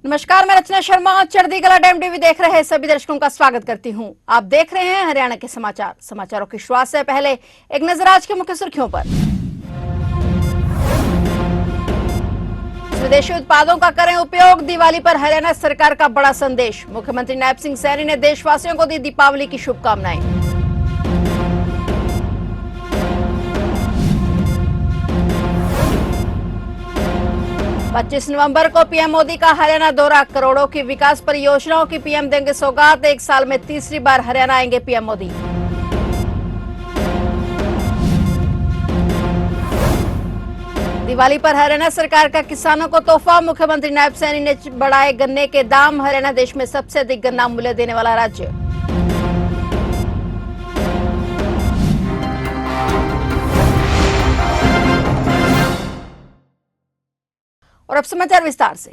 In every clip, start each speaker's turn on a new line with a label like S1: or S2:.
S1: नमस्कार, मैं रचना शर्मा। चढ़ती कला टाइम टीवी देख रहे सभी दर्शकों का स्वागत करती हूं। आप देख रहे हैं हरियाणा के समाचारों की शुरुआत से पहले एक नजर आज के मुख्य सुर्खियों पर। स्वदेशी उत्पादों का करें उपयोग, दिवाली पर हरियाणा सरकार का बड़ा संदेश। मुख्यमंत्री नायब सिंह सैनी ने देशवासियों को दी दीपावली की शुभकामनाएं। 25 नवंबर को पीएम मोदी का हरियाणा दौरा, करोड़ों की विकास परियोजनाओं की पीएम देंगे सौगात। एक साल में तीसरी बार हरियाणा आएंगे पीएम मोदी। दिवाली पर हरियाणा सरकार का किसानों को तोहफा, मुख्यमंत्री नायब सैनी ने बढ़ाए गन्ने के दाम। हरियाणा देश में सबसे अधिक गन्ना मूल्य देने वाला राज्य। और अब समाचार विस्तार से।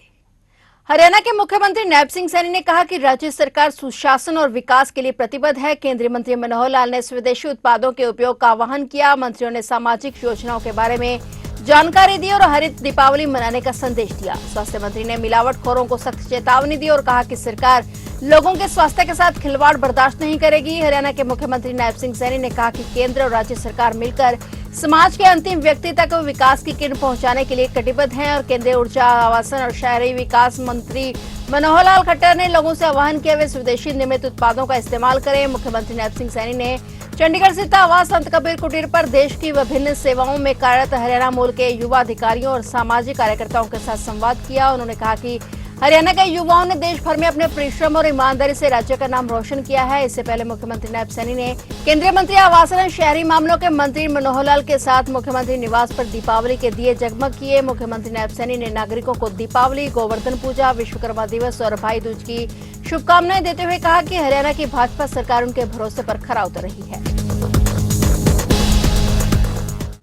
S1: हरियाणा के मुख्यमंत्री नायब सिंह सैनी ने कहा कि राज्य सरकार सुशासन और विकास के लिए प्रतिबद्ध है। केंद्रीय मंत्री मनोहर लाल ने स्वदेशी उत्पादों के उपयोग का आह्वान किया। मंत्रियों ने सामाजिक योजनाओं के बारे में जानकारी दी और हरित दीपावली मनाने का संदेश दिया। स्वास्थ्य मंत्री ने मिलावटखोरों को सख्त चेतावनी दी और कहा कि सरकार लोगों के स्वास्थ्य के साथ खिलवाड़ बर्दाश्त नहीं करेगी। हरियाणा के मुख्यमंत्री नायब सिंह सैनी ने कहा कि केंद्र और राज्य सरकार मिलकर समाज के अंतिम व्यक्ति तक विकास की किरण पहुंचाने के लिए कटिबद्ध हैं। और केंद्रीय ऊर्जा, आवासन और शहरी विकास मंत्री मनोहर लाल खट्टर ने लोगों से आह्वान किया वे स्वदेशी निर्मित उत्पादों का इस्तेमाल करें। मुख्यमंत्री नायब सिंह सैनी ने चंडीगढ़ स्थित आवास संत कबीर कुटीर पर देश की विभिन्न सेवाओं में कार्यरत हरियाणा मूल के युवा अधिकारियों और सामाजिक कार्यकर्ताओं के साथ संवाद किया। उन्होंने कहा कि हरियाणा के युवाओं ने देश भर में अपने परिश्रम और ईमानदारी से राज्य का नाम रोशन किया है। इससे पहले मुख्यमंत्री नायब सैनी ने केंद्रीय मंत्री आवासन और शहरी मामलों के मंत्री मनोहर लाल के साथ मुख्यमंत्री निवास पर दीपावली के दिए जगमग किए। मुख्यमंत्री नायब सैनी ने नागरिकों को दीपावली, गोवर्धन पूजा, विश्वकर्मा दिवस और भाई दूज की शुभकामनाएं देते हुए कहा कि हरियाणा की भाजपा सरकार उनके भरोसे पर खरा उतर रही है।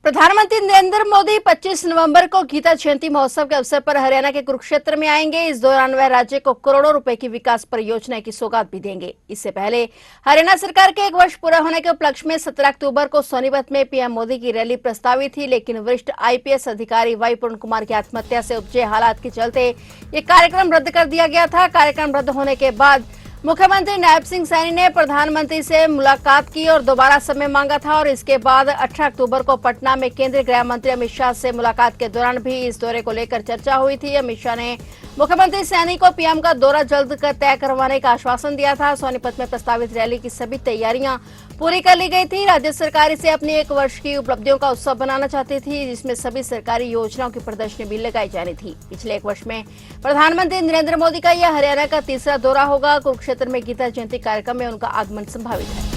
S1: प्रधानमंत्री नरेंद्र मोदी 25 नवंबर को गीता जयंती महोत्सव के अवसर पर हरियाणा के कुरुक्षेत्र में आएंगे। इस दौरान वह राज्य को करोड़ों रुपए की विकास परियोजना की सौगात भी देंगे। इससे पहले हरियाणा सरकार के 1 वर्ष पूरा होने के उपलक्ष्य में 17 अक्टूबर को सोनीपत में पीएम मोदी की रैली प्रस्तावित थी, लेकिन वरिष्ठ आईपीएस अधिकारी वाई पूर्ण कुमार की आत्महत्या से उपजे हालात के चलते ये कार्यक्रम रद्द कर दिया गया था। कार्यक्रम रद्द होने के बाद मुख्यमंत्री नायब सिंह सैनी ने प्रधानमंत्री से मुलाकात की और दोबारा समय मांगा था। और इसके बाद 18 अक्टूबर को पटना में केंद्रीय गृह मंत्री अमित शाह से मुलाकात के दौरान भी इस दौरे को लेकर चर्चा हुई थी। अमित शाह ने मुख्यमंत्री सैनी को पीएम का दौरा जल्द कर तय करवाने का आश्वासन दिया था। सोनीपत में प्रस्तावित रैली की सभी तैयारियां पूरी कर ली गई थी। राज्य सरकार इसे अपनी 1 वर्ष की उपलब्धियों का उत्सव बनाना चाहती थी, जिसमें सभी सरकारी योजनाओं की प्रदर्शनी भी लगाई जानी थी। पिछले 1 वर्ष में प्रधानमंत्री नरेंद्र मोदी का यह हरियाणा का तीसरा दौरा होगा। कुरुक्षेत्र में गीता जयंती कार्यक्रम में उनका आगमन संभावित है।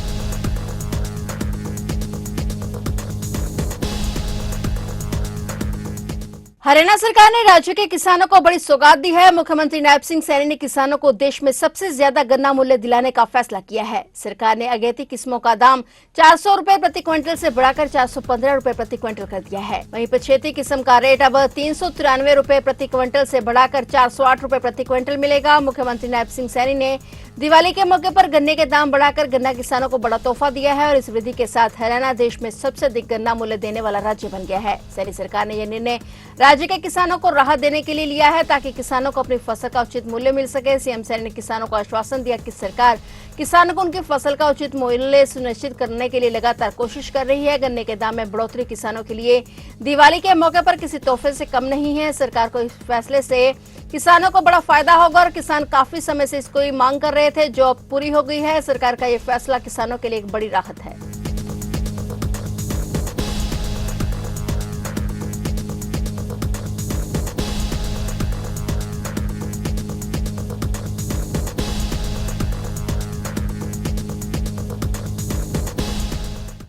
S1: हरियाणा सरकार ने राज्य के किसानों को बड़ी सौगात दी है। मुख्यमंत्री नायब सिंह सैनी ने किसानों को देश में सबसे ज्यादा गन्ना मूल्य दिलाने का फैसला किया है। सरकार ने अगेती किस्मों का दाम 400 रुपए प्रति क्विंटल से बढ़ाकर 415 रुपए प्रति क्विंटल कर दिया है। वहीं पछेती किस्म का रेट अब 393 रुपए प्रति क्विंटल से बढ़ाकर 408 रुपए प्रति क्विंटल मिलेगा। मुख्यमंत्री नायब सिंह सैनी ने दिवाली के मौके पर गन्ने के दाम बढ़ाकर गन्ना किसानों को बड़ा तोहफा दिया है। और इस वृद्धि के साथ हरियाणा देश में सबसे अधिक गन्ना मूल्य देने वाला राज्य बन गया है। सैनी सरकार ने यह निर्णय राज्य के किसानों को राहत देने के लिए लिया है, ताकि किसानों को अपनी फसल का उचित मूल्य मिल सके। सीएम सैनी ने किसानों को आश्वासन दिया कि सरकार किसानों को उनकी फसल का उचित मूल्य सुनिश्चित करने के लिए लगातार कोशिश कर रही है। गन्ने के दाम में बढ़ोतरी किसानों के लिए दिवाली के मौके पर किसी तोहफे से कम नहीं है। सरकार को इस फैसले से किसानों को बड़ा फायदा होगा और किसान काफी समय से इसको मांग कर रहे थे, जो अब पूरी हो गई है। सरकार का ये फैसला किसानों के लिए एक बड़ी राहत है।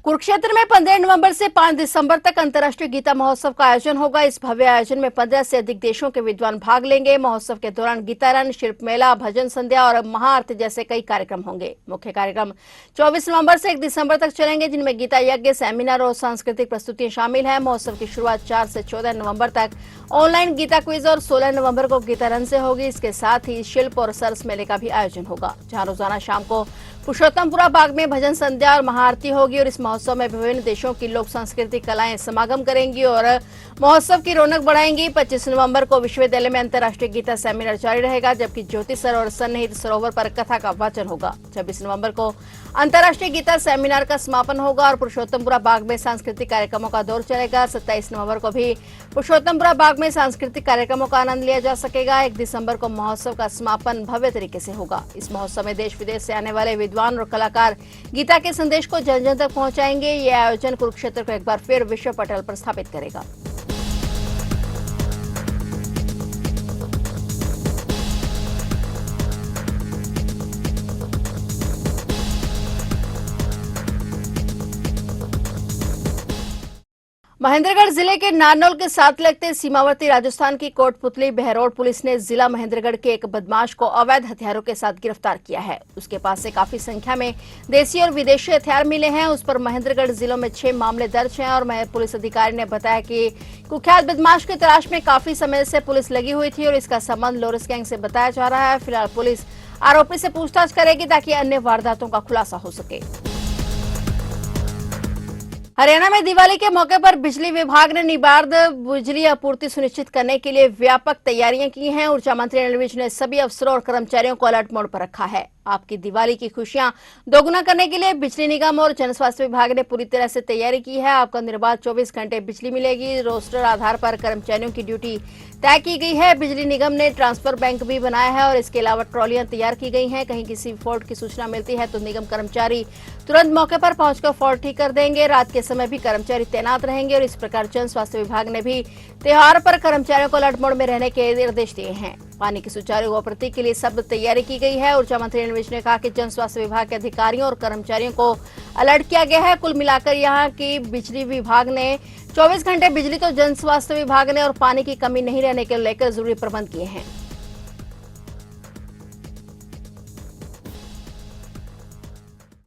S1: कुरुक्षेत्र में 15 नवंबर से 5 दिसंबर तक अंतर्राष्ट्रीय गीता महोत्सव का आयोजन होगा। इस भव्य आयोजन में 15 से अधिक देशों के विद्वान भाग लेंगे। महोत्सव के दौरान गीता रन, शिल्प मेला, भजन संध्या और महाआरती जैसे कई कार्यक्रम होंगे। मुख्य कार्यक्रम 24 नवंबर से 1 दिसंबर तक चलेंगे, जिनमें गीता यज्ञ, सेमिनार और सांस्कृतिक प्रस्तुतियां शामिल हैं। महोत्सव की शुरुआत 4 से 14 नवंबर तक ऑनलाइन गीता क्विज और 16 नवंबर को गीता रन से होगी। इसके साथ ही शिल्प और सरस मेले का भी आयोजन होगा, जहाँ रोजाना शाम को पुरुषोत्तमपुरा बाग में भजन संध्या और महाआरती होगी और इस महोत्सव में विभिन्न देशों की लोक संस्कृति कलाएं समागम करेंगी और महोत्सव की रौनक बढ़ाएंगी। 25 नवंबर को विश्वविद्यालय में अंतर्राष्ट्रीय गीता सेमिनार जारी रहेगा, जबकि ज्योतिसर और सन्निहित सरोवर पर कथा का वाचन होगा। 26 नवंबर को अंतर्राष्ट्रीय गीता सेमिनार का समापन होगा और पुरुषोत्तमपुरा बाग में सांस्कृतिक कार्यक्रमों का दौर चलेगा। 27 नवंबर को भी पुरुषोत्तमपुरा बाग में सांस्कृतिक कार्यक्रमों का आनंद लिया जा सकेगा। 1 दिसंबर को महोत्सव का समापन भव्य तरीके से होगा। इस महोत्सव में देश विदेश से आने वाले विद्वान और कलाकार गीता के संदेश को जन जन तक पहुंचाएंगे। यह आयोजन कुरुक्षेत्र को एक बार फिर विश्व पटल पर स्थापित करेगा। महेंद्रगढ़ जिले के नारनौल के साथ लगते सीमावर्ती राजस्थान की कोटपुतली बहरोड पुलिस ने जिला महेंद्रगढ़ के एक बदमाश को अवैध हथियारों के साथ गिरफ्तार किया है। उसके पास से काफी संख्या में देसी और विदेशी हथियार मिले हैं। उस पर महेंद्रगढ़ जिलों में 6 मामले दर्ज हैं और पुलिस अधिकारी ने बताया कि कुख्यात बदमाश की तलाश में काफी समय से पुलिस लगी हुई थी और इसका संबंध लोरस गैंग से बताया जा रहा है। फिलहाल पुलिस आरोपी से पूछताछ करेगी ताकि अन्य वारदातों का खुलासा हो सके। हरियाणा में दिवाली के मौके पर बिजली विभाग ने निर्बाध बिजली आपूर्ति सुनिश्चित करने के लिए व्यापक तैयारियां की हैं। ऊर्जा मंत्री अनिल विज ने सभी अफसरों और कर्मचारियों को अलर्ट मोड पर रखा है। आपकी दिवाली की खुशियां दोगुना करने के लिए बिजली निगम और जन स्वास्थ्य विभाग ने पूरी तरह से तैयारी की है। आपको निर्बाध 24 घंटे बिजली मिलेगी। रोस्टर आधार पर कर्मचारियों की ड्यूटी तय की गई है। बिजली निगम ने ट्रांसफर बैंक भी बनाया है और इसके अलावा ट्रॉलियां तैयार की गई हैं। कहीं किसी फॉल्ट की सूचना मिलती है तो निगम कर्मचारी तुरंत मौके पर पहुंचकर फॉल्ट ठीक कर देंगे। रात के समय भी कर्मचारी तैनात रहेंगे और इस प्रकार जन स्वास्थ्य विभाग ने भी त्योहार पर कर्मचारियों को अलर्ट मोड में रहने के निर्देश दिए हैं। पानी की सुचारू आपूर्ति के लिए सब तैयारी की गई है। ऊर्जा मंत्री अनिल विज ने कहा कि जन स्वास्थ्य विभाग के अधिकारियों और कर्मचारियों को अलर्ट किया गया है। कुल मिलाकर यहां की बिजली विभाग ने 24 घंटे बिजली तो जन स्वास्थ्य विभाग ने और पानी की कमी नहीं रहने के लेकर जरूरी प्रबंध किए हैं।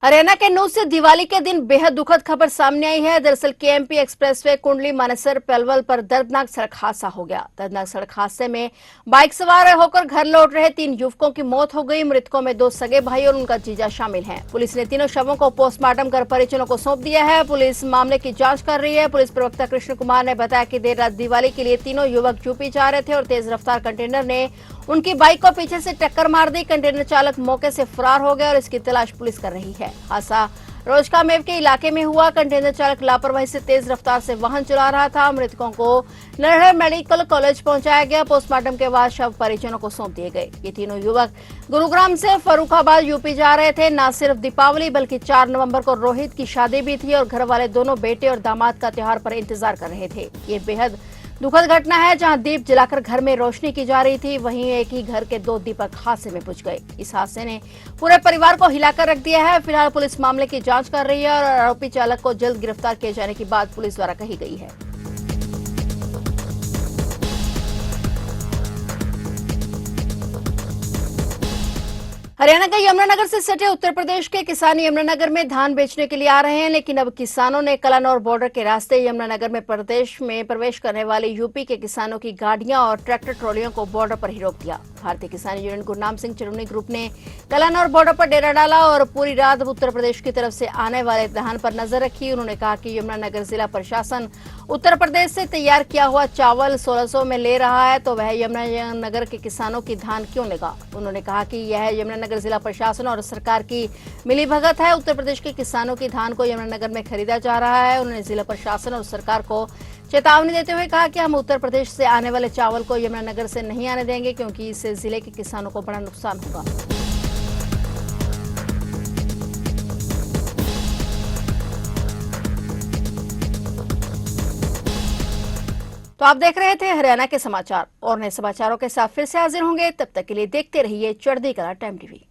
S1: हरियाणा के नूह से दिवाली के दिन बेहद दुखद खबर सामने आई है। दरअसल केएमपी एक्सप्रेसवे कुंडली मानेसर पलवल पर दर्दनाक सड़क हादसा हो गया। दर्दनाक सड़क हादसे में बाइक सवार होकर घर लौट रहे 3 युवकों की मौत हो गई। मृतकों में 2 सगे भाई और उनका जीजा शामिल हैं। पुलिस ने तीनों शवों को पोस्टमार्टम कर परिजनों को सौंप दिया है। पुलिस मामले की जांच कर रही है। पुलिस प्रवक्ता कृष्ण कुमार ने बताया कि देर रात दिवाली के लिए तीनों युवक यूपी जा रहे थे और तेज रफ्तार कंटेनर ने उनकी बाइक को पीछे से टक्कर मार दी। कंटेनर चालक मौके से फरार हो गया और इसकी तलाश पुलिस कर रही है। हादसा रोजकामेव के इलाके में हुआ। कंटेनर चालक लापरवाही से तेज रफ्तार से वाहन चला रहा था। मृतकों को नरहर मेडिकल कॉलेज पहुंचाया गया। पोस्टमार्टम के बाद शव परिजनों को सौंप दिए गए। ये तीनों युवक गुरुग्राम से फर्रुखाबाद यूपी जा रहे थे। न सिर्फ दीपावली बल्कि 4 नवंबर को रोहित की शादी भी थी और घर वाले दोनों बेटे और दामाद का त्योहार पर इंतजार कर रहे थे। ये बेहद दुखद घटना है जहां दीप जलाकर घर में रोशनी की जा रही थी, वहीं एक ही घर के 2 दीपक हादसे में बुझ गए। इस हादसे ने पूरे परिवार को हिलाकर रख दिया है। फिलहाल पुलिस मामले की जांच कर रही है और आरोपी चालक को जल्द गिरफ्तार किए जाने की बात पुलिस द्वारा कही गई है। हरियाणा के यमुनानगर से सटे उत्तर प्रदेश के किसान यमुनानगर में धान बेचने के लिए आ रहे हैं, लेकिन अब किसानों ने कलानौर बॉर्डर के रास्ते यमुनानगर में प्रवेश करने वाले यूपी के किसानों की गाड़ियां और ट्रैक्टर ट्रॉलियों को बॉर्डर पर ही रोक दिया। भारतीय किसान यूनियन गुरनाम सिंह चरुनी ग्रुप ने कलानौर बॉर्डर पर डेरा डाला और पूरी रात उत्तर प्रदेश की तरफ से आने वाले धान पर नजर रखी। उन्होंने कहा कि यमुनानगर जिला प्रशासन उत्तर प्रदेश से तैयार किया हुआ चावल 1600 में ले रहा है तो वह यमुनानगर के किसानों की धान क्यों लेगा। उन्होंने कहा कि यह यमुनानगर जिला प्रशासन और सरकार की मिलीभगत है। उत्तर प्रदेश के किसानों की धान को यमुनानगर में खरीदा जा रहा है। उन्होंने जिला प्रशासन और सरकार को चेतावनी देते हुए कहा कि हम उत्तर प्रदेश से आने वाले चावल को यमुनानगर से नहीं आने देंगे, क्योंकि इससे जिले के किसानों को बड़ा नुकसान होगा। तो आप देख रहे थे हरियाणा के समाचार और नए समाचारों के साथ फिर से हाजिर होंगे। तब तक के लिए देखते रहिए चढ़ती कला टाइम टीवी।